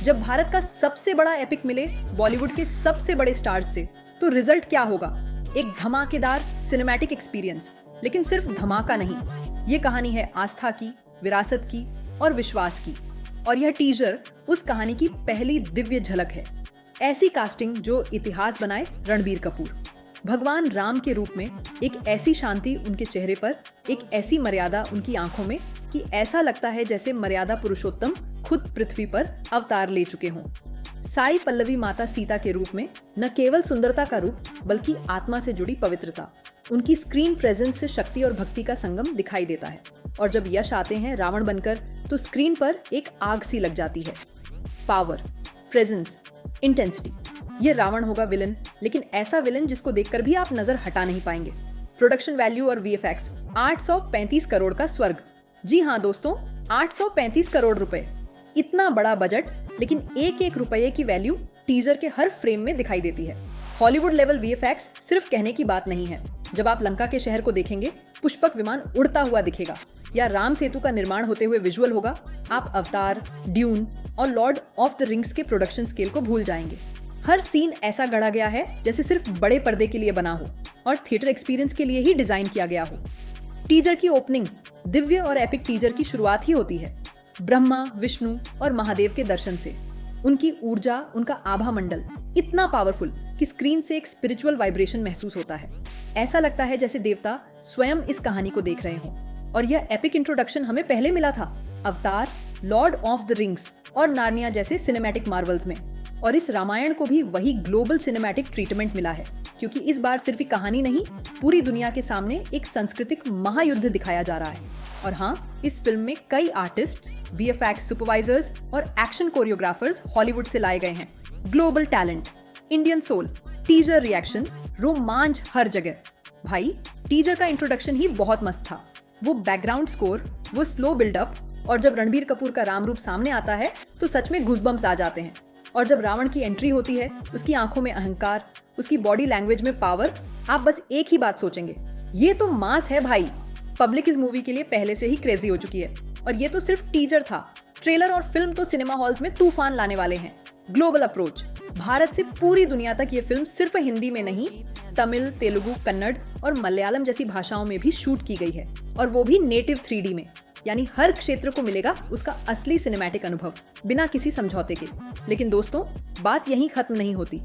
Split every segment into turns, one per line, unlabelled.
जब भारत का सबसे बड़ा एपिक मिले बॉलीवुड के सबसे बड़े स्टार्स से, तो रिजल्ट क्या होगा? एक धमाकेदार सिनेमैटिक एक्सपीरियंस। लेकिन सिर्फ धमाका नहीं, ये कहानी है आस्था की, विरासत की और विश्वास की। और यह टीजर उस कहानी की पहली दिव्य झलक है। ऐसी कास्टिंग जो इतिहास बनाए रणबीर कपूर, भगवान राम के रूप में, एक ऐसी शांति उनके चेहरे पर, एक ऐसी मर्यादा उनकी आंखों में कि ऐसा लगता है जैसे मर्यादा पुरुषोत्तम खुद पृथ्वी पर अवतार ले चुके हों। साई पल्लवी माता सीता के रूप में न केवल सुंदरता का रूप बल्कि आत्मा से जुड़ी पवित्रता। उनकी स्क्रीन प्रेजेंस से शक्ति और भक्ति का संगम दिखाई देता है। और जब यश आते हैं रावण बनकर, तो स्क्रीन पर एक आग सी लग जाती है। Power, presence, intensity. ये रावण होगा विलन, लेकिन ऐसा विलन जिसको देखकर भी आप नजर हटा नहीं पाएंगे। प्रोडक्शन वैल्यू और वीएफएक्स 835 करोड़ का स्वर्ग। जी हाँ दोस्तों, 835 करोड़ रुपए। इतना बड़ा बजट, लेकिन एक एक रुपये की वैल्यू टीजर के हर फ्रेम में दिखाई देती है। हॉलीवुड लेवल वीएफएक्स सिर्फ कहने की बात नहीं है। जब आप लंका के शहर को देखेंगे, पुष्पक विमान उड़ता हुआ दिखेगा, या राम सेतु का निर्माण होते हुए विजुअल होगा, आप अवतार, ड्यून और लॉर्ड ऑफ द रिंग्स के प्रोडक्शन स्केल को भूल जाएंगे। हर सीन ऐसा गढ़ा गया है जैसे सिर्फ बड़े पर्दे के लिए बना हो और थिएटर एक्सपीरियंस के लिए ही डिजाइन किया गया हो। टीजर की ओपनिंग दिव्य और एपिक टीजर की शुरुआत ही होती है, ब्रह्मा, विष्णु और महादेव के दर्शन से। उनकी ऊर्जा, उनका आभा मंडल इतना पावरफुल कि स्क्रीन से एक स्पिरिचुअल वाइब्रेशन महसूस होता है। ऐसा लगता है जैसे देवता स्वयं इस कहानी को देख रहे हों। और यह एपिक इंट्रोडक्शन हमें पहले मिला था अवतार, लॉर्ड ऑफ द रिंग्स और नार्निया जैसे सिनेमैटिक मार्वल्स में। और इस रामायण को भी वही ग्लोबल सिनेमैटिक ट्रीटमेंट मिला है, क्योंकि इस बार सिर्फ एक कहानी नहीं, पूरी दुनिया के सामने एक सांस्कृतिक महायुद्ध दिखाया जा रहा है। और हाँ, इस फिल्म में कई आर्टिस्ट, वीएफएक्स सुपरवाइजर्स और एक्शन कोरियोग्राफर्स हॉलीवुड से लाए गए हैं। Global talent, Indian soul, teaser reaction, रोमांच हर जगह। भाई, टीजर का इंट्रोडक्शन ही बहुत मस्त था। वो बैकग्राउंड स्कोर, वो स्लो बिल्डअप, और जब रणबीर कपूर का राम रूप सामने आता है तो सच में गूज़बम्प्स आ जाते हैं। और जब रावण की एंट्री होती है, उसकी आंखों में अहंकार, उसकी बॉडी लैंग्वेज में पावर, आप बस एक ही बात सोचेंगे, ये तो मास है भाई। पब्लिक इस मूवी के लिए पहले से ही क्रेजी हो चुकी है। और ये तो सिर्फ टीजर था। ट्रेलर और फिल्म तो सिनेमा हॉल्स में तूफान लाने वाले हैं। ग्लोबल अप्रोच, भारत से पूरी दुनिया तक ये फिल्म सिर्फ हिंदी में नहीं, तमिल, तेलुगु, कन्नड़ और मलयालम जैसी भाषाओं में भी शूट की गई है। और वो भी नेटिव 3D में, यानी हर क्षेत्र को मिलेगा उसका असली सिनेमैटिक अनुभव, बिना किसी समझौते के। लेकिन दोस्तों, बात यहीं खत्म नहीं होती।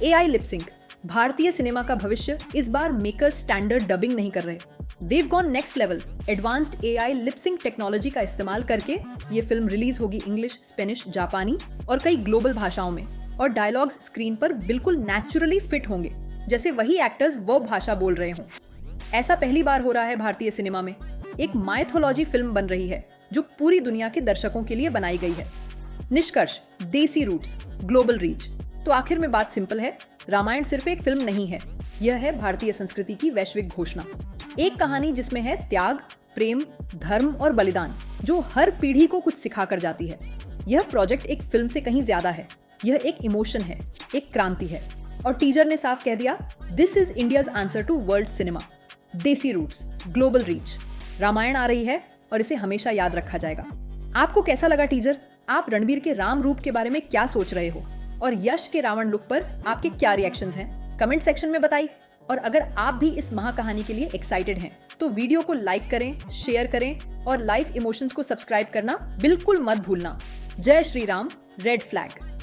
AI लिपसिंक, भारतीय सिनेमा का भविष्य। इस बार मेकर्स स्टैंडर्ड डबिंग नहीं कर रहे, Dev gone next level. Advanced AI lip sync technology का इस्तेमाल करके ये फिल्म रिलीज होगी इंग्लिश, स्पेनिश, जापानी और कई ग्लोबल भाषाओं में। और डायलॉग्स स्क्रीन पर बिल्कुल नेचुरली फिट होंगे, जैसे वही एक्टर्स वो भाषा बोल रहे हों। ऐसा पहली बार हो रहा है भारतीय सिनेमा में। एक माइथोलॉजी फिल्म बन रही है जो पूरी दुनिया के दर्शकों के लिए बनाई गई है। निष्कर्ष, देसी रूट्स, ग्लोबल रीच। तो आखिर में बात सिंपल है, रामायण सिर्फ एक फिल्म नहीं है, यह है भारतीय संस्कृति की वैश्विक घोषणा। एक कहानी जिसमें है त्याग, प्रेम, धर्म और बलिदान, जो हर पीढ़ी को कुछ सिखा कर जाती है। यह प्रोजेक्ट एक फिल्म से कहीं ज्यादा है, यह एक इमोशन है, एक क्रांति है। और टीजर ने साफ कह दिया, this is India's answer to world cinema. Desi roots, global reach. Ramayana आ रही है और इसे हमेशा याद रखा जाएगा। आपको कैसा लगा टीजर? आप रणबीर के राम रूप के बारे में क्या सोच रहे हो? और यश के रावण लुक पर आपके क्या रिएक्शंस हैं? कमेंट सेक्शन में बताइए। और अगर आप भी इस महाकहानी के लिए एक्साइटेड हैं, तो वीडियो को लाइक करें, शेयर करें और लाइव इमोशंस को सब्सक्राइब करना बिल्कुल मत भूलना। जय श्री राम, रेड फ्लैग।